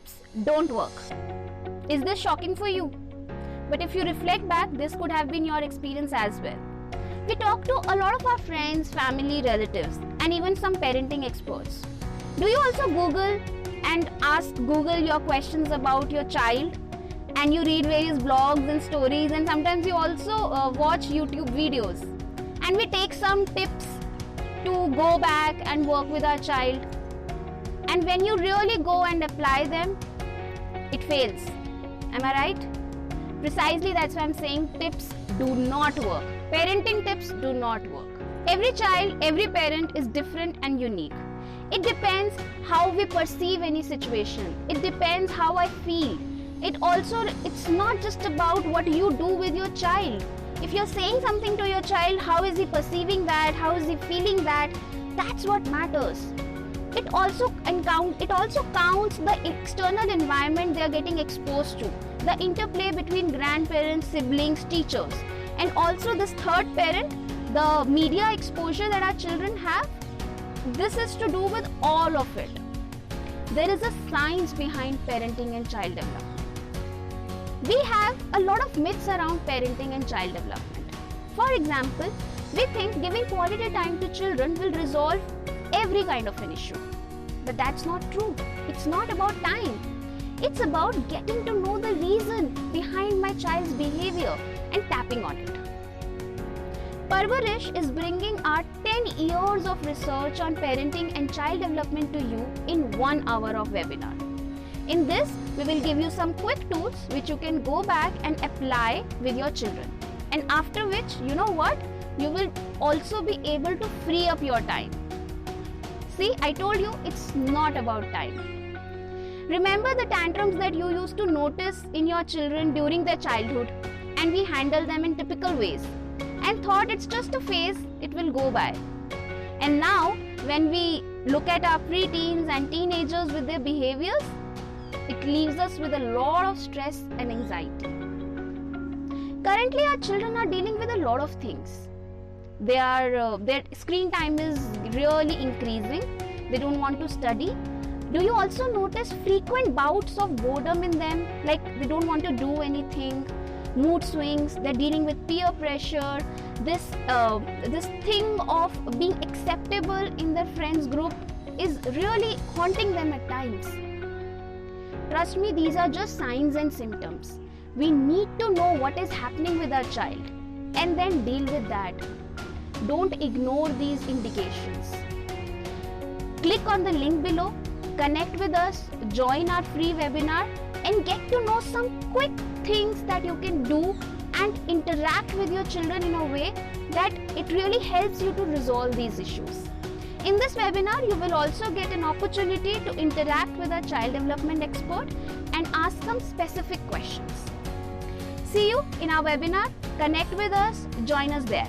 tips don't work. Is this shocking for you? But if you reflect back, this could have been your experience as well. We talk to a lot of our friends, family, relatives, and even some parenting experts. Do you also Google and ask Google your questions about your child? And you read various blogs and stories, and sometimes you also watch YouTube videos. And we take some tips to go back and work with our child. And when you really go and apply them, it fails. Am I right? Precisely, that's why I'm saying tips do not work. Parenting tips do not work. Every child, every parent is different and unique. It depends how we perceive any situation. It depends how I feel. It's not just about what you do with your child. If you're saying something to your child, how is he perceiving that? How is he feeling that? That's what matters. It also counts the external environment they are getting exposed to, the interplay between grandparents, siblings, teachers, and also this third parent, the media exposure that our children have. This is to do with all of it. There is a science behind parenting and child development. We have a lot of myths around parenting and child development. For example, we think giving quality time to children will resolve every kind of an issue. But that's not true. It's not about time. It's about getting to know the reason behind my child's behavior and tapping on it. Parvarish is bringing our 10 years of research on parenting and child development to you in 1 hour of webinar. In this, we will give you some quick tools which you can go back and apply with your children. And after which, you know what? You will also be able to free up your time. See, I told you it's not about time. Remember the tantrums that you used to notice in your children during their childhood, and we handle them in typical ways and thought it's just a phase, it will go by. And now, when we look at our preteens and teenagers with their behaviors, it leaves us with a lot of stress and anxiety. Currently, our children are dealing with a lot of things. Their screen time is really increasing. They don't want to study. Do you also notice frequent bouts of boredom in them? Like they don't want to do anything, mood swings, they're dealing with peer pressure, this thing of being acceptable in their friends group is really haunting them at times. Trust me, these are just signs and symptoms. We need to know what is happening with our child and then deal with that. Don't ignore these indications. Click on the link below, connect with us, join our free webinar and get to know some quick things that you can do and interact with your children in a way that it really helps you to resolve these issues. In this webinar, you will also get an opportunity to interact with a child development expert and ask some specific questions. See you in our webinar. Connect with us, join us there.